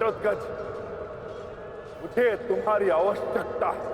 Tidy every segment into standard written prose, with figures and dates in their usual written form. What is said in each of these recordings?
घटोत्कच, मुझे तुम्हारी आवश्यकता है।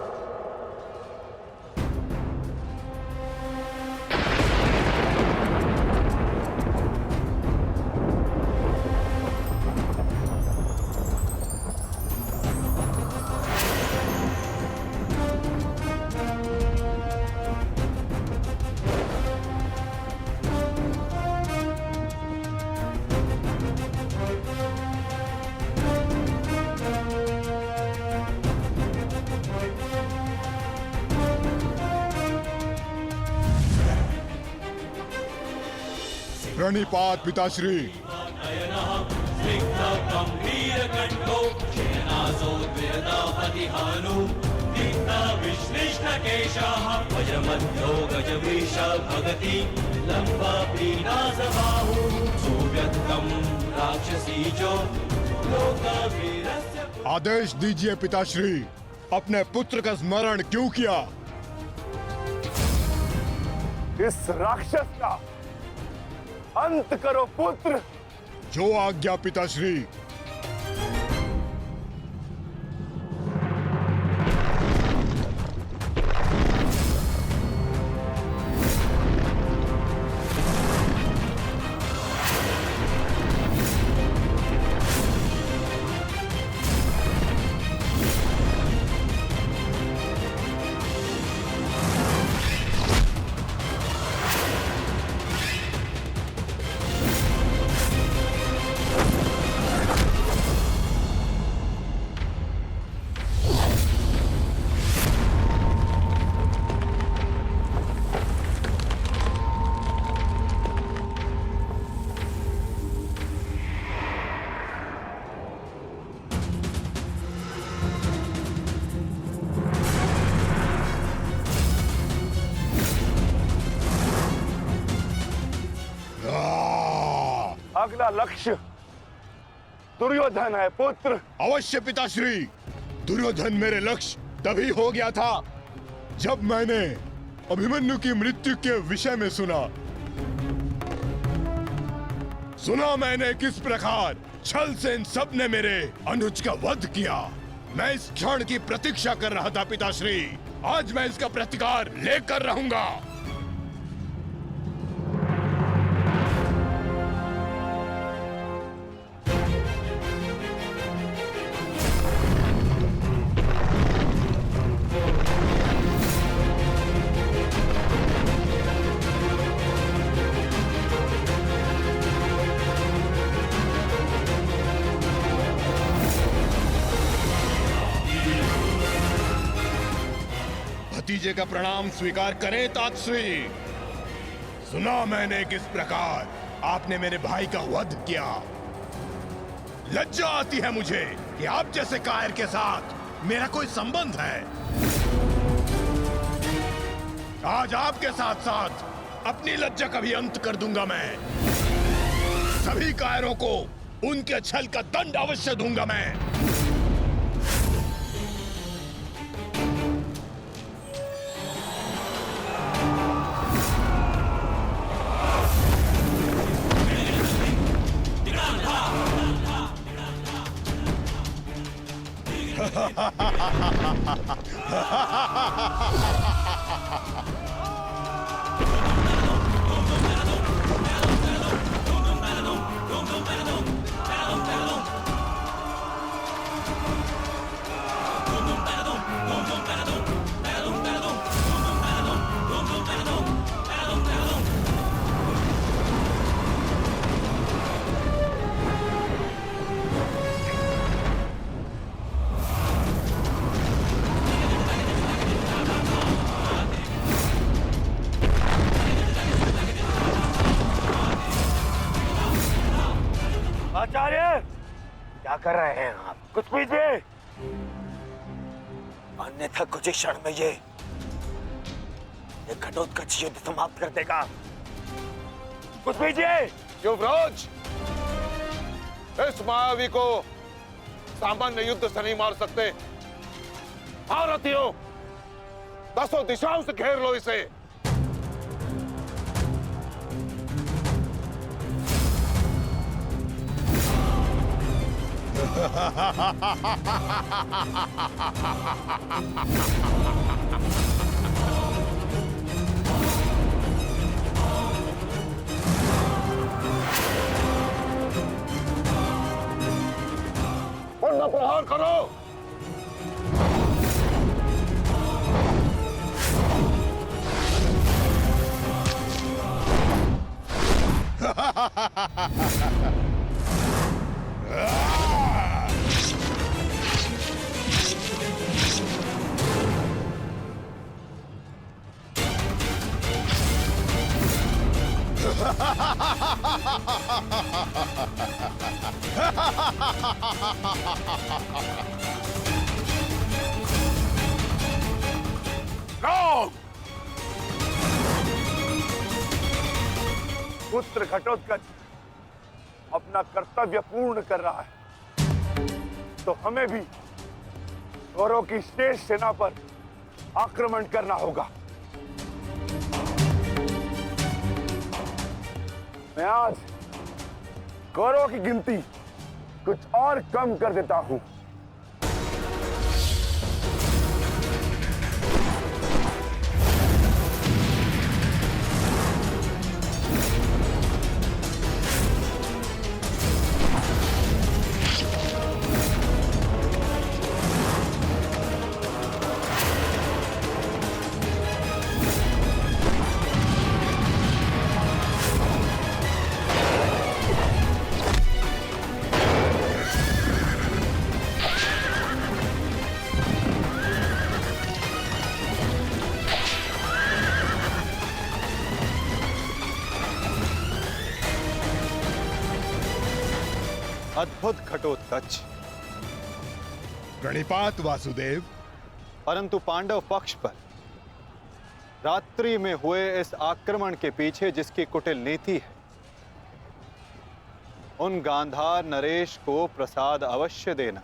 प्रणिपात पिताश्री। आदेश दीजिए पिताश्री, अपने पुत्र का स्मरण क्यों किया? इस राक्षस का अंत करो पुत्र। जो आज्ञा पिताश्री। अगला लक्ष्य दुर्योधन है पुत्र। अवश्य पिताश्री, दुर्योधन मेरे लक्ष्य तभी हो गया था जब मैंने अभिमन्यु की मृत्यु के विषय में सुना मैंने किस प्रकार छल से इन सब ने मेरे अनुज का वध किया। मैं इस क्षण की प्रतीक्षा कर रहा था पिताश्री। आज मैं इसका प्रतिकार लेकर रहूंगा। भतीजे का प्रणाम स्वीकार करें तातश्री। सुना मैंने किस प्रकार आपने मेरे भाई का वध किया। लज्जा आती है मुझे कि आप जैसे कायर के साथ मेरा कोई संबंध है। आज आपके साथ साथ अपनी लज्जा का भी अंत कर दूंगा मैं। सभी कायरों को उनके छल का दंड अवश्य दूंगा मैं। आचार्य, क्या कर रहे हैं आप? कुछ पीजिए, अन्यथा कुछ ही क्षण में ये घटोत्कच युद्ध समाप्त कर देगा। कुछ पीजिए। युवराज, इस मायावी को सामान्य युद्ध से नहीं मार सकते। भारतीयों, 10 दिशाओं से घेर लो इसे। उन प्रहार करो। राम! पुत्र घटोत्कच अपना कर्तव्य पूर्ण कर रहा है, तो हमें भी कौरवों की शेष सेना पर आक्रमण करना होगा। मैं आज कौरवों की गिनती कुछ और कम कर देता हूं। अद्भुत घटोत्कच, प्रणिपात वासुदेव। परंतु पांडव पक्ष पर रात्रि में हुए इस आक्रमण के पीछे जिसकी कुटिल नीति है, उन गांधार नरेश को प्रसाद अवश्य देना।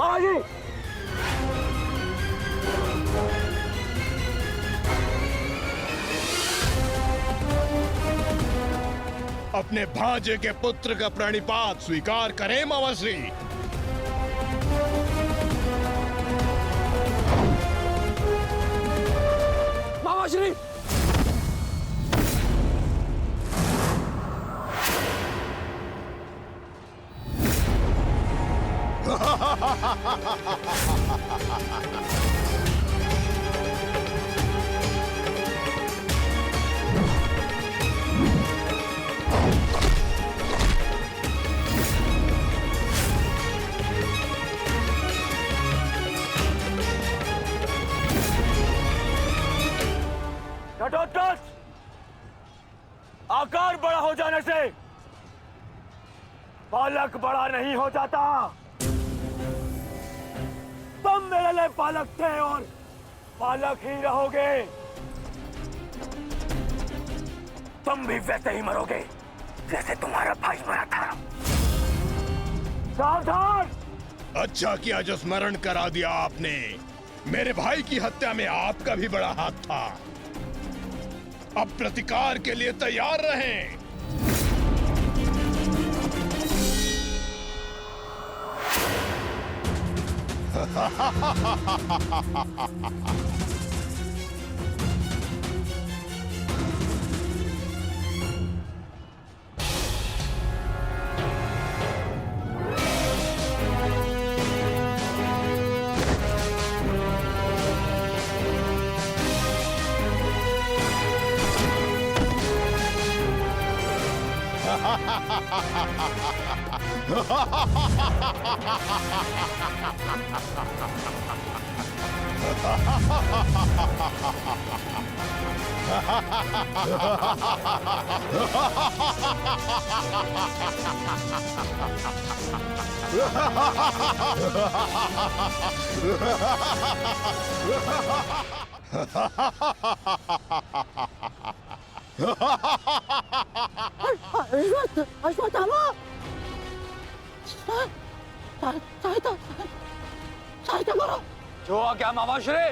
महाराज जी! अपने भांजे के पुत्र का प्रणिपात स्वीकार करें मामाश्री। मामाश्री! घटोत्कच, आकार बड़ा हो जाने से बालक बड़ा नहीं हो जाता। तुम मेरे लिए बालक थे और बालक ही रहोगे। तुम भी वैसे ही मरोगे जैसे तुम्हारा भाई मरा था। सावधान! अच्छा किया जो स्मरण करा दिया आपने। मेरे भाई की हत्या में आपका भी बड़ा हाथ था। अब प्रतिकार के लिए तैयार रहें। अश्वत्थामा सहायता करो जो क्या मामाश्री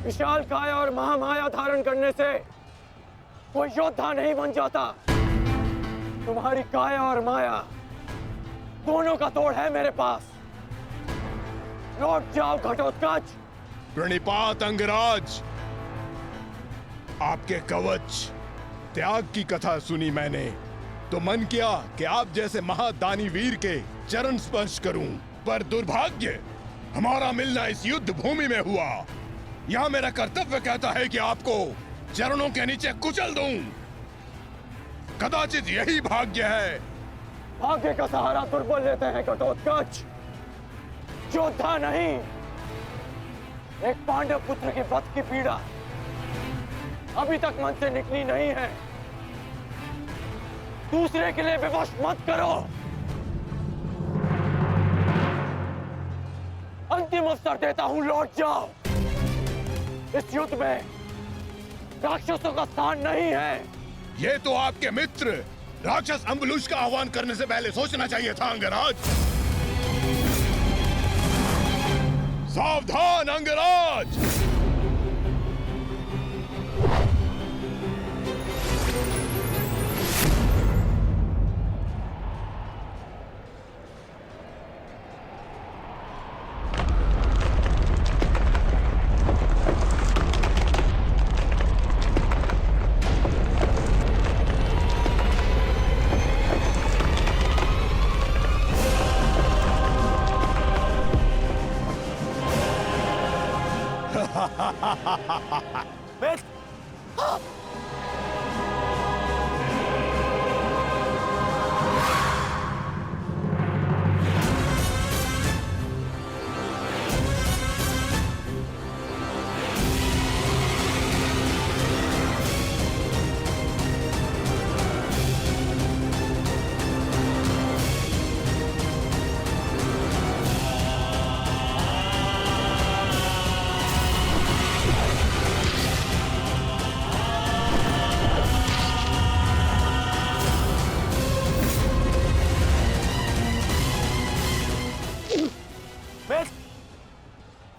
विशाल काया और महामाया धारण करने से कोई योद्धा नहीं बन जाता। तुम्हारी काया और माया दोनों का तोड़ है मेरे पास। लौट जाओ घटोत्कच। प्रणिपात अंगराज, आपके कवच त्याग की कथा सुनी मैंने तो मन किया कि आप जैसे महादानी वीर के चरण स्पर्श करूं, पर दुर्भाग्य हमारा मिलना इस युद्ध भूमि में हुआ। यहाँ मेरा कर्तव्य कहता है कि आपको चरणों के नीचे कुचल दूं। कदाचित यही भाग्य है। भाग्य का सहारा दुर्बल लेते हैं घटोत्कच, योद्धा नहीं। एक पांडव पुत्र के वध की पीड़ा अभी तक मन से निकली नहीं है। दूसरे के लिए विवश मत करो। अंतिम अवसर देता हूं, लौट जाओ। इस युद्ध में राक्षसों का स्थान नहीं है। ये तो आपके मित्र राक्षस अम्बुलुष का आह्वान करने से पहले सोचना चाहिए था अंगराज। सावधान अंगराज।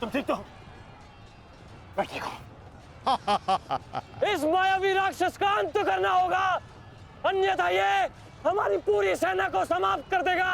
तुम ठीक तो हो? मैं ठीक हूं। इस मायावी राक्षस का अंत करना होगा, अन्यथा ये हमारी पूरी सेना को समाप्त कर देगा।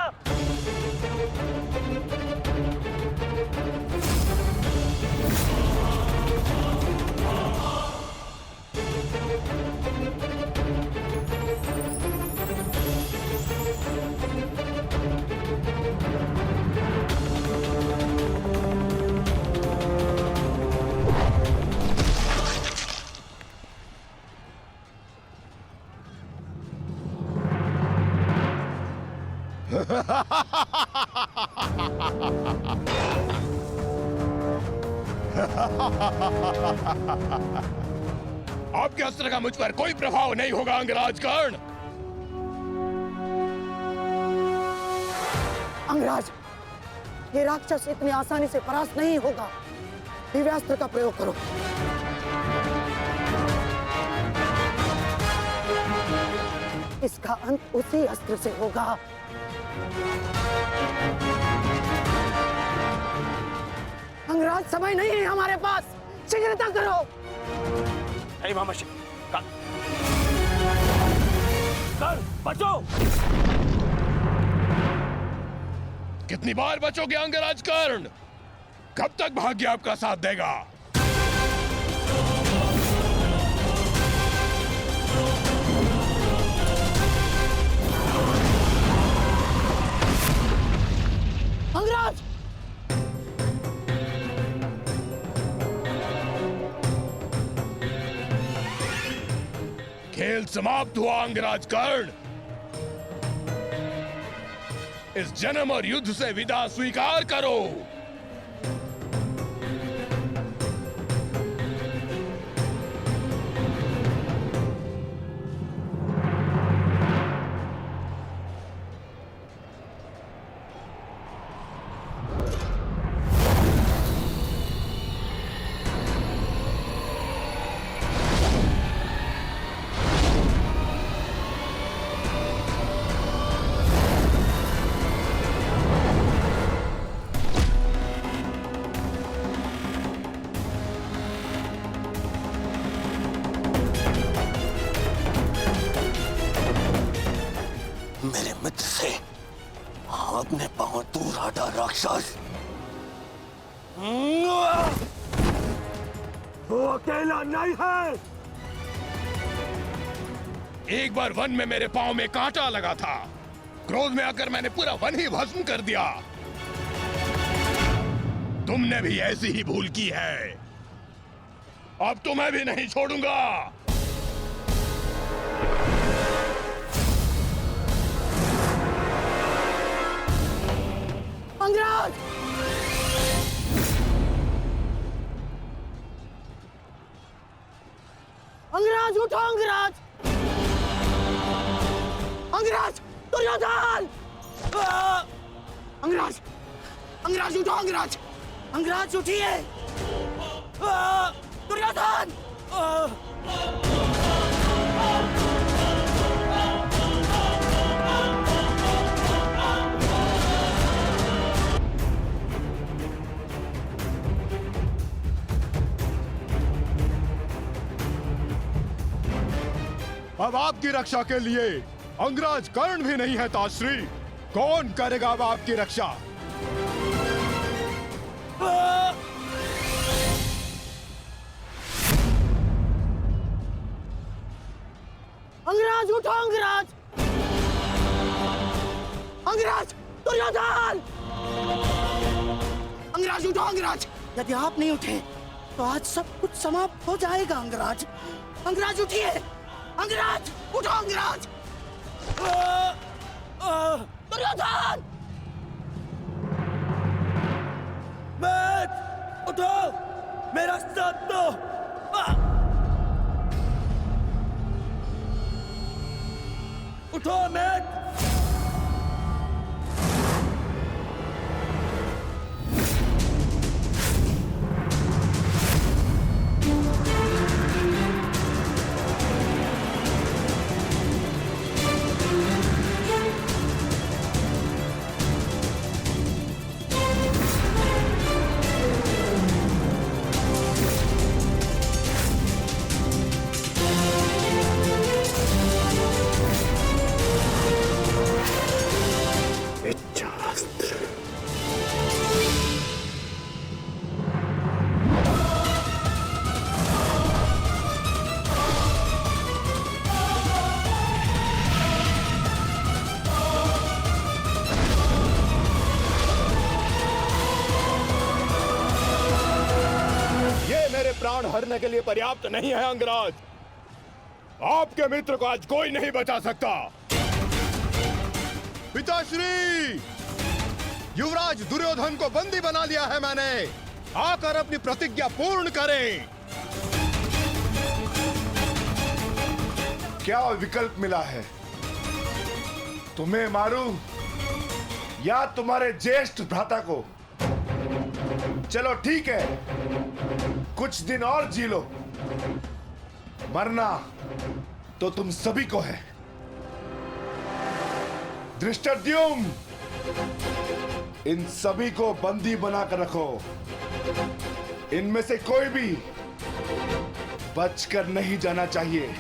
आपके अस्त्र का मुझ पर कोई प्रभाव नहीं होगा अंगराज कर्ण। अंगराज, ये राक्षस इतनी आसानी से परास्त नहीं होगा। दिव्यास्त्र का प्रयोग करो। इसका अंत उसी अस्त्र से होगा। अंगराज, समय नहीं है हमारे पास, शीघ्रता करो। नहीं महामशी, कर बचो। कितनी बार बचोगे अंगराज कर्ण? कब तक भाग्य आपका साथ देगा? अंगराज! खेल समाप्त हुआ अंगराज कर्ण। इस जन्म और युद्ध से विदा स्वीकार करो। मेरे मित्र से अपने पांव दूर हटा राक्षस। वो अकेला नहीं है। एक बार वन में मेरे पांव में कांटा लगा था। क्रोध में आकर मैंने पूरा वन ही भस्म कर दिया। तुमने भी ऐसी ही भूल की है। अब तो मैं भी नहीं छोड़ूंगा। अंगराज! अंगराज, उठो अंगराज! अंगराज, दुर्योधन! अंगराज, अंगराज उठो अंगराज! अंगराज उठिए! दुर्योधन! अब आपकी रक्षा के लिए अंगराज कर्ण भी नहीं है ताश्री। कौन करेगा अब आपकी रक्षा? अंगराज उठो अंगराज! अंगराज, दुर्योधन! अंगराज उठो अंगराज! यदि आप नहीं उठे तो आज सब कुछ समाप्त हो जाएगा अंगराज। अंगराज उठिए! अंगराज उठो अंगराज! दुर्योधन! उठो, मेरा साथ दो। उठो मैट। प्राण हरने के लिए पर्याप्त नहीं है अंगराज। आपके मित्र को आज कोई नहीं बचा सकता। पिताश्री, युवराज दुर्योधन को बंदी बना लिया है मैंने। आकर अपनी प्रतिज्ञा पूर्ण करें। क्या विकल्प मिला है? तुम्हें मारूं या तुम्हारे ज्येष्ठ भ्राता को? चलो ठीक है, कुछ दिन और जी लो। मरना तो तुम सभी को है। धृष्टद्युम्न, इन सभी को बंदी बनाकर रखो। इनमें से कोई भी बचकर नहीं जाना चाहिए।